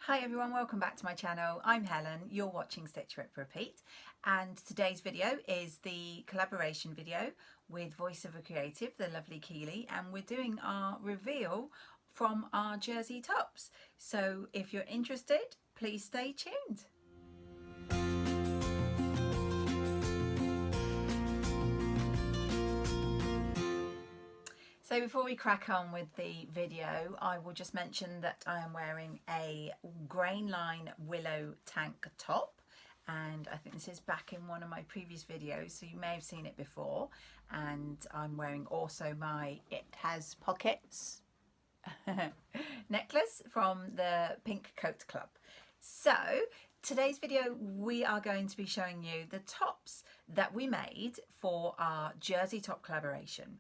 Hi everyone, welcome back to my channel. I'm Helen, you're watching Stitch Rip Repeat, and today's video is the collaboration video with VoiceOver Creative, the lovely Kealy, and we're doing our reveal from our jersey tops. So if you're interested, please stay tuned. So before we crack on with the video, I will just mention that I am wearing a Grainline Willow tank top, and I think this is back in one of my previous videos, so you may have seen it before. And I'm wearing also my It Has Pockets necklace from the Pink Coat Club. So today's video we are going to be showing you the tops that we made for our jersey top collaboration.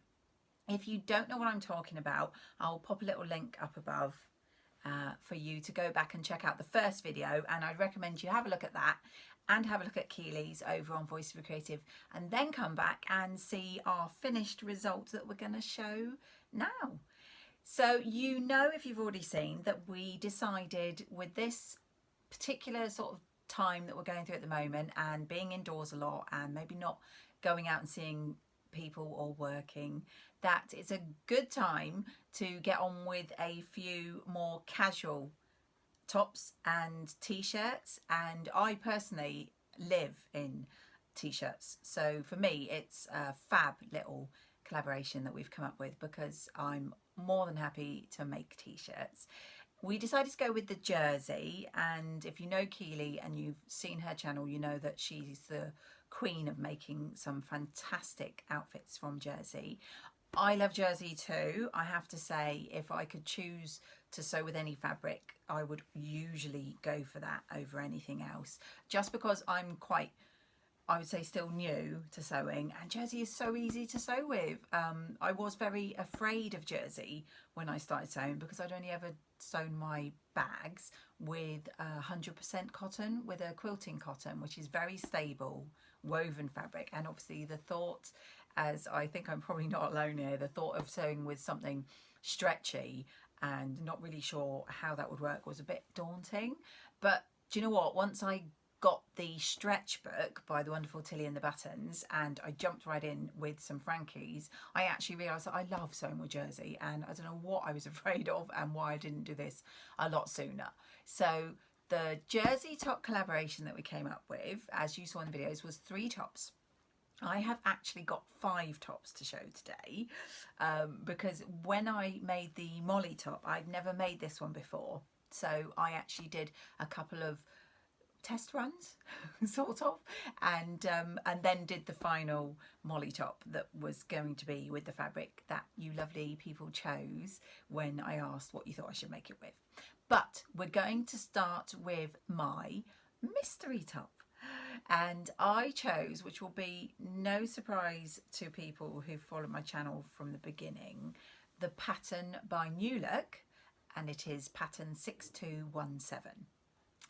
If you don't know what I'm talking about, I'll pop a little link up above for you to go back and check out the first video, and I'd recommend you have a look at that and have a look at Kealy's over on VoiceOver Creative, and then come back and see our finished result that we're going to show now. So you know, if you've already seen, that we decided with this particular sort of time that we're going through at the moment, and being indoors a lot and maybe not going out and seeing people or working, that it's a good time to get on with a few more casual tops and t-shirts. And I personally live in t-shirts, so for me it's a fab little collaboration that we've come up with, because I'm more than happy to make t-shirts. We decided to go with the jersey, and if you know Kealy and you've seen her channel, you know that she's the queen of making some fantastic outfits from jersey. I love jersey too. I have to say, if I could choose to sew with any fabric, I would usually go for that over anything else, just because I'm quite, I would say, still new to sewing, and jersey is so easy to sew with. I was very afraid of jersey when I started sewing, because I'd only ever sewn my bags with 100% cotton, with a quilting cotton, which is very stable woven fabric. And obviously the thought, as I think I'm probably not alone here, the thought of sewing with something stretchy and not really sure how that would work was a bit daunting. But do you know what, once I got the stretch book by the wonderful Tilly and the Buttons, and I jumped right in with some Frankies, I actually realised that I love sewing with jersey, and I don't know what I was afraid of and why I didn't do this a lot sooner. So the jersey top collaboration that we came up with, as you saw in the videos, was 3 tops. I have actually got 5 tops to show today, because when I made the Molly top, I'd never made this one before. So I actually did a couple of test runs sort of, and then did the final Molly top that was going to be with the fabric that you lovely people chose when I asked what you thought I should make it with. But we're going to start with my mystery top, and I chose, which will be no surprise to people who follow my channel from the beginning, the pattern by New Look, and it is pattern 6217.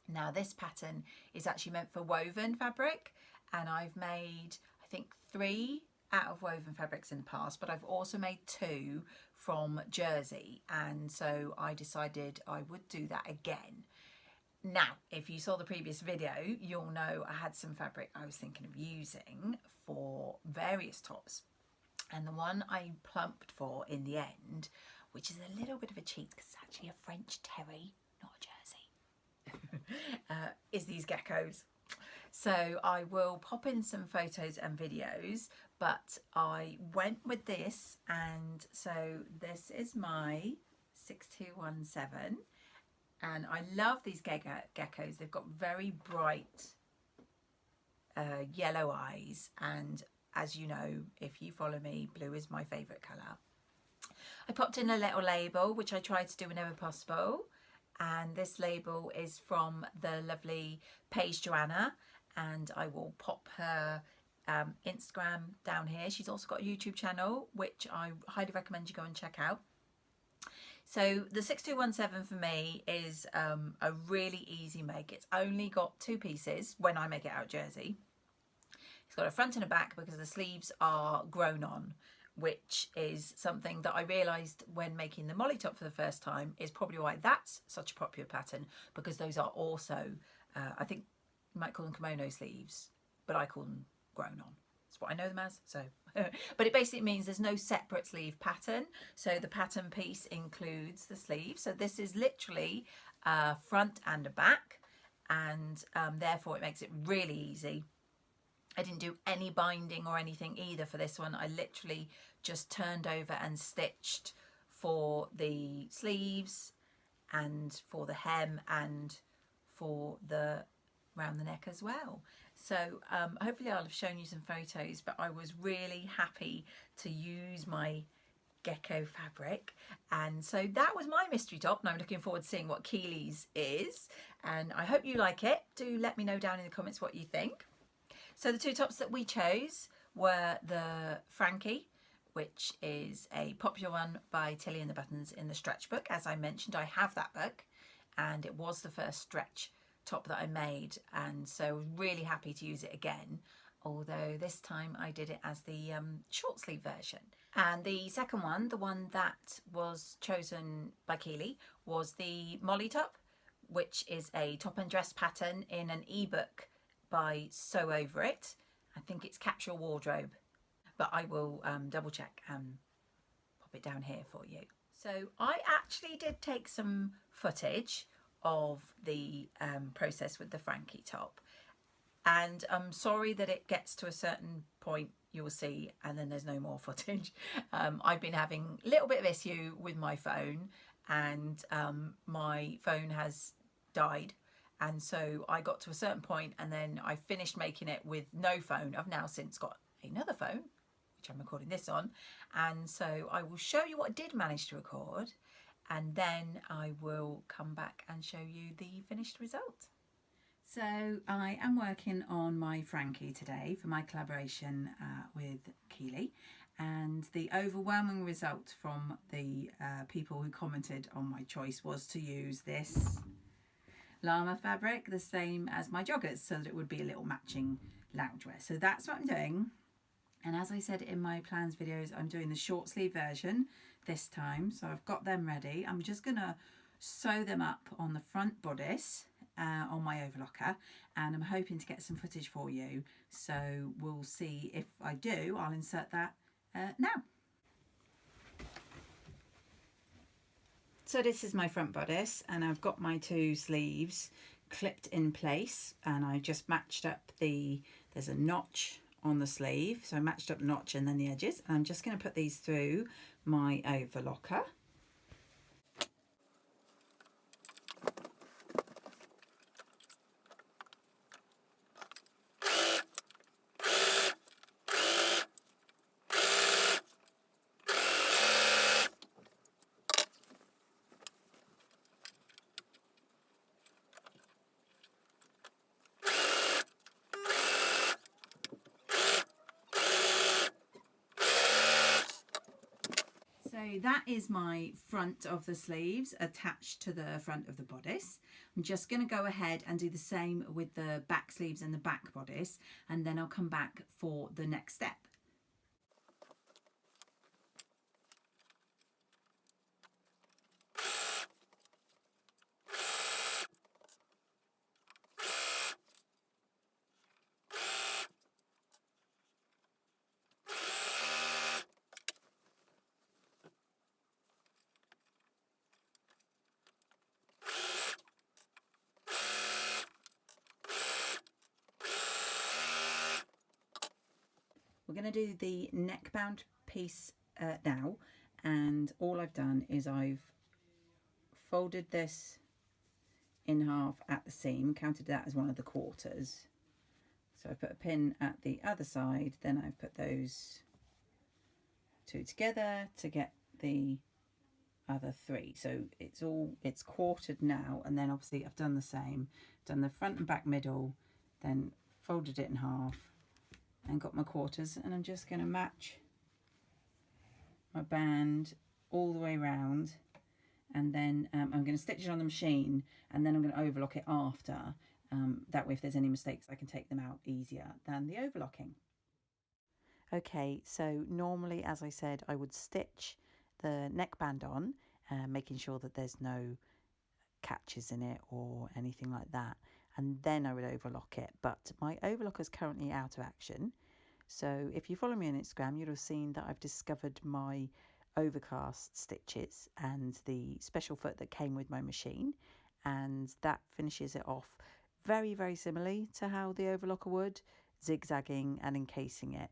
Now this pattern is actually meant for woven fabric, and I've made, I think, 3 out of woven fabrics in the past, but I've also made 2 from jersey, and so I decided I would do that again. Now, if you saw the previous video, you'll know I had some fabric I was thinking of using for various tops, and the one I plumped for in the end, which is a little bit of a cheat because it's actually a French terry, not a jersey, is these geckos. So I will pop in some photos and videos, but I went with this, and so this is my 6217, and I love these geckos. They've got very bright yellow eyes, and as you know, if you follow me, blue is my favourite colour. I popped in a little label, which I try to do whenever possible, and this label is from the lovely Paige Joanna, and I will pop her Instagram down here. She's also got a YouTube channel, which I highly recommend you go and check out. So the 6217 for me is a really easy make. It's only got 2 pieces when I make it out jersey. It's got a front and a back because the sleeves are grown on which is something that I realised when making the molly top for the first time is probably why that's such a popular pattern, because those are also, I think you might call them kimono sleeves, but I call them grown on. That's what I know them as. So, but it basically means there's no separate sleeve pattern. So the pattern piece includes the sleeve. So this is literally a front and a back, and therefore it makes it really easy. I didn't do any binding or anything either for this one. I literally just turned over and stitched for the sleeves and for the hem and for the around the neck as well. So hopefully I'll have shown you some photos, but I was really happy to use my gecko fabric, and so that was my mystery top, and I'm looking forward to seeing what Kealy's is, and I hope you like it. Do let me know down in the comments what you think. So the two tops that we chose were the Frankie, which is a popular one by Tilly and the Buttons in the stretch book. As I mentioned, I have that book, and it was the first stretch top that I made, and so really happy to use it again, although this time I did it as the short sleeve version. And the second one, the one that was chosen by Kealy, was the molly top, which is a top and dress pattern in an ebook by Sew Over It. I think it's Capsule wardrobe, but I will double check and pop it down here for you. So I actually did take some footage of the process with the Frankie top, and I'm sorry that it gets to a certain point, you'll see, and then there's no more footage. I've been having a little bit of issue with my phone, and my phone has died, and so I got to a certain point and then I finished making it with no phone. I've now since got another phone, which I'm recording this on, and so I will show you what I did manage to record, and then I will come back and show you the finished result. So I am working on my Frankie today for my collaboration with Kealy, and the overwhelming result from the people who commented on my choice was to use this llama fabric, the same as my joggers, so that it would be a little matching loungewear. So that's what I'm doing, and as I said in my plans videos, I'm doing the short sleeve version this time, so I've got them ready. I'm just gonna sew them up on the front bodice on my overlocker, and I'm hoping to get some footage for you, so we'll see. If I do, I'll insert that now. So this is my front bodice, and I've got my two sleeves clipped in place, and I just matched up there's a notch on the sleeve, so I matched up the notch and then the edges, and I'm just going to put these through my overlocker. So that is my front of the sleeves attached to the front of the bodice. I'm just going to go ahead and do the same with the back sleeves and the back bodice, and then I'll come back for the next step. We're going to do the neckband piece now, and all I've done is I've folded this in half at the seam, counted that as one of the quarters. So I put a pin at the other side, then I've put those two together to get the other three. So it's quartered now, and then obviously I've done the same, done the front and back middle, then folded it in half and got my quarters, and I'm just going to match my band all the way around, and then I'm going to stitch it on the machine, and then I'm going to overlock it after. That way if there's any mistakes I can take them out easier than the overlocking. Okay, so normally, as I said, I would stitch the neckband on, making sure that there's no catches in it or anything like that, and then I would overlock it. But my overlocker is currently out of action, so if you follow me on Instagram, you'll have seen that I've discovered my overcast stitches and the special foot that came with my machine, and that finishes it off very, very similarly to how the overlocker would, zigzagging and encasing it.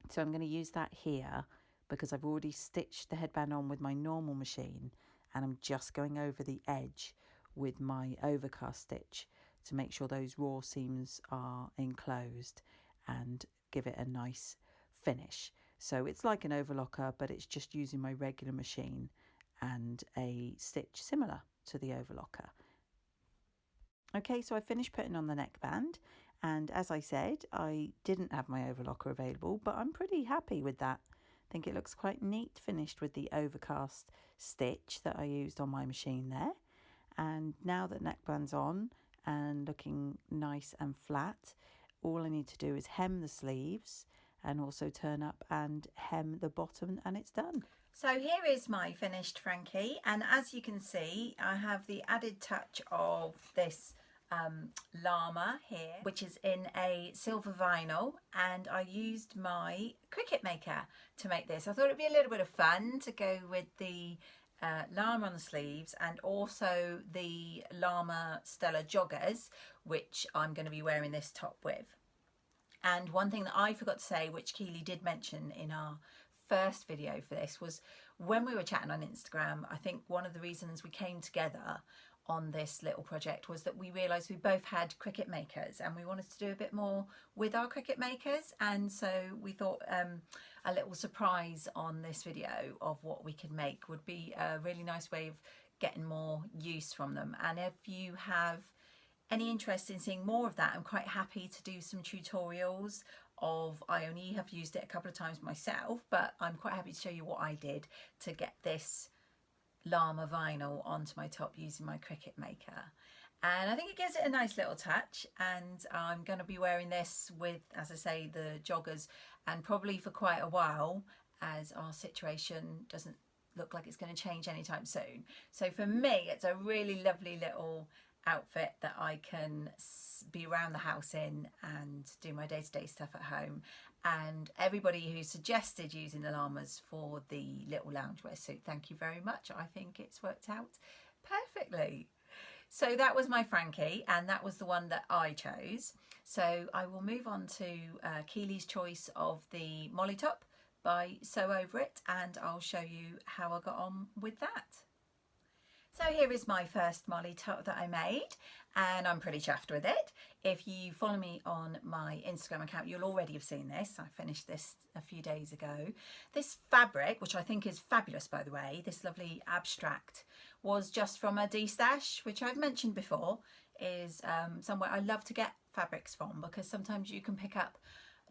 So I'm going to use that here because I've already stitched the headband on with my normal machine, and I'm just going over the edge with my overcast stitch to make sure those raw seams are enclosed and give it a nice finish. So it's like an overlocker, but it's just using my regular machine and a stitch similar to the overlocker. Okay, so I finished putting on the neckband, and as I said, I didn't have my overlocker available, but I'm pretty happy with that. I think it looks quite neat finished with the overcast stitch that I used on my machine there. And now that neckband's on and looking nice and flat, all I need to do is hem the sleeves and also turn up and hem the bottom, and it's done. So here is my finished Frankie, and as you can see, I have the added touch of this llama here, which is in a silver vinyl, and I used my Cricut Maker to make this. I thought it'd be a little bit of fun to go with the llama on the sleeves and also the llama Stella Joggers, which I'm going to be wearing this top with. And one thing that I forgot to say, which Kealy did mention in our first video for this, was when we were chatting on Instagram, I think one of the reasons we came together on this little project was that we realised we both had Cricut Makers and we wanted to do a bit more with our Cricut Makers, and so we thought a little surprise on this video of what we could make would be a really nice way of getting more use from them. And if you have any interest in seeing more of that, I'm quite happy to do some tutorials of, I only have used it a couple of times myself, but I'm quite happy to show you what I did to get this llama vinyl onto my top using my Cricut Maker. And I think it gives it a nice little touch, and I'm going to be wearing this with, as I say, the joggers, and probably for quite a while, as our situation doesn't look like it's going to change anytime soon. So for me, it's a really lovely little outfit that I can be around the house in and do my day-to-day stuff at home. And everybody who suggested using the llamas for the little loungewear suit, thank you very much. I think it's worked out perfectly. So that was my Frankie, and that was the one that I chose. So I will move on to Kealy's choice of the Molly top by Sew Over It, and I'll show you how I got on with that. So here is my first Molly top that I made, and I'm pretty chuffed with it. If you follow me on my Instagram account, you'll already have seen this. I finished this a few days ago. This fabric, which I think is fabulous by the way, this lovely abstract, was just from a D-stash, which I've mentioned before, is somewhere I love to get fabrics from, because sometimes you can pick up,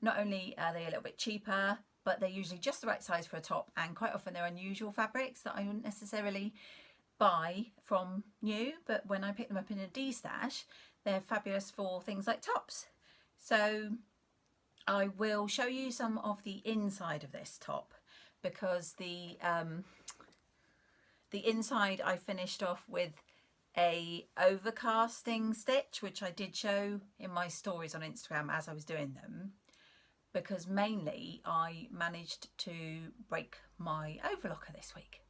not only are they a little bit cheaper, but they're usually just the right size for a top, and quite often they're unusual fabrics that I wouldn't necessarily buy from new, but when I pick them up in a D-stash, they're fabulous for things like tops. So I will show you some of the inside of this top, because the inside I finished off with a overcasting stitch, which I did show in my stories on Instagram as I was doing them, because mainly I managed to break my overlocker this week.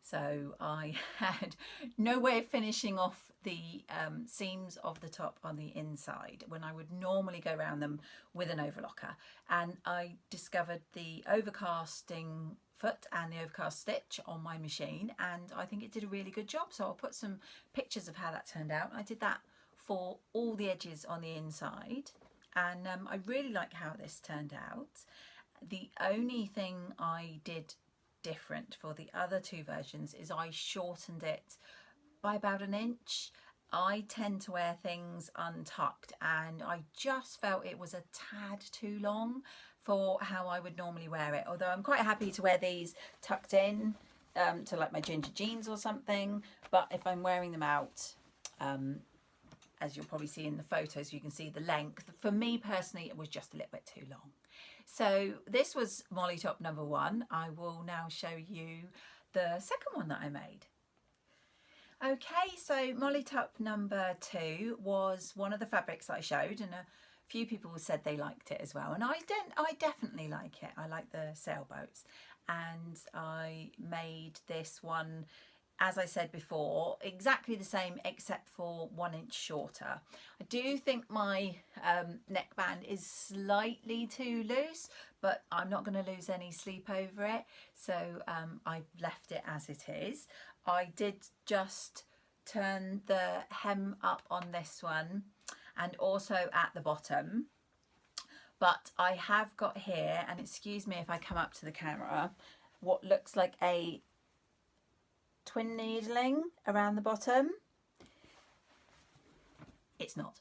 So I had no way of finishing off the seams of the top on the inside when I would normally go around them with an overlocker. And I discovered the overcasting foot and the overcast stitch on my machine, and I think it did a really good job. So I'll put some pictures of how that turned out. I did that for all the edges on the inside, and I really like how this turned out. The only thing I did different for the other two versions is I shortened it by about an inch. I tend to wear things untucked, and I just felt it was a tad too long for how I would normally wear it, although I'm quite happy to wear these tucked in to like my ginger jeans or something. But if I'm wearing them out as you'll probably see in the photos, you can see the length. For me personally, it was just a little bit too long. So this was Molly top number 1. I will now show you the second one that I made. Okay, so Molly top number 2 was one of the fabrics that I showed, and a few people said they liked it as well, and I definitely like it. I like the sailboats, and I made this one, as I said before, exactly the same except for 1 inch shorter. I do think my neckband is slightly too loose, but I'm not going to lose any sleep over it, so I've left it as it is. I did just turn the hem up on this one and also at the bottom, but I have got here, and excuse me if I come up to the camera, what looks like a twin needling around the bottom. It's not.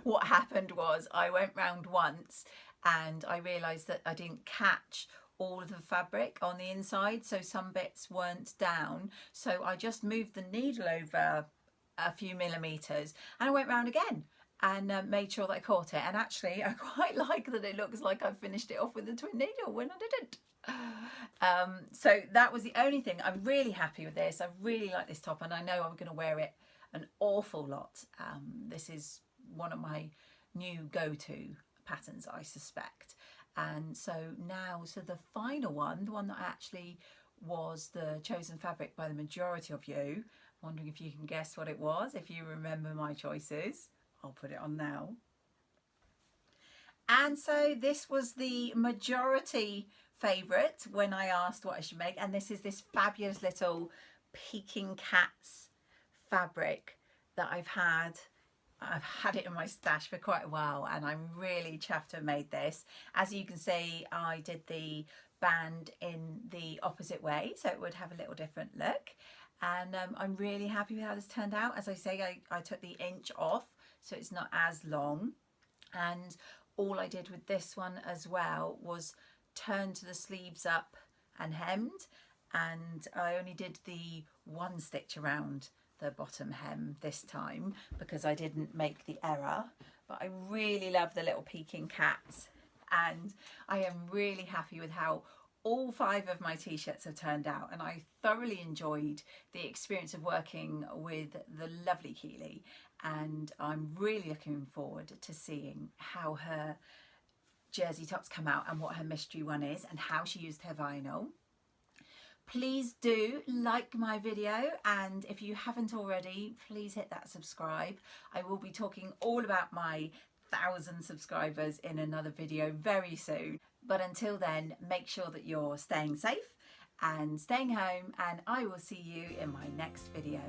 What happened was I went round once and I realised that I didn't catch all of the fabric on the inside, so some bits weren't down, so I just moved the needle over a few millimeters and I went round again and made sure that I caught it, and actually I quite like that it looks like I finished it off with a twin needle when I didn't. So that was the only thing. I'm really happy with this. I really like this top, and I know I'm going to wear it an awful lot. This is one of my new go-to patterns, I suspect. And so now, so the final one, the one that actually was the chosen fabric by the majority of you, wondering if you can guess what it was, if you remember my choices. I'll put it on now. And so this was the majority favourite when I asked what I should make, and this is this fabulous little Peking Cats fabric that I've had it in my stash for quite a while, and I'm really chuffed to have made this. As you can see, I did the band in the opposite way, so it would have a little different look, and I'm really happy with how this turned out. As I say, I took the inch off, so it's not as long, and all I did with this one as well was turn to the sleeves up and hemmed, and I only did the 1 stitch around the bottom hem this time because I didn't make the error. But I really love the little Peking Cats, and I am really happy with how all 5 of my t-shirts have turned out, and I thoroughly enjoyed the experience of working with the lovely Kealy, and I'm really looking forward to seeing how her jersey tops come out and what her mystery one is and how she used her vinyl. Please do like my video, and if you haven't already, please hit that subscribe. I will be talking all about my 1,000 subscribers in another video very soon. But until then, make sure that you're staying safe and staying home, and I will see you in my next video.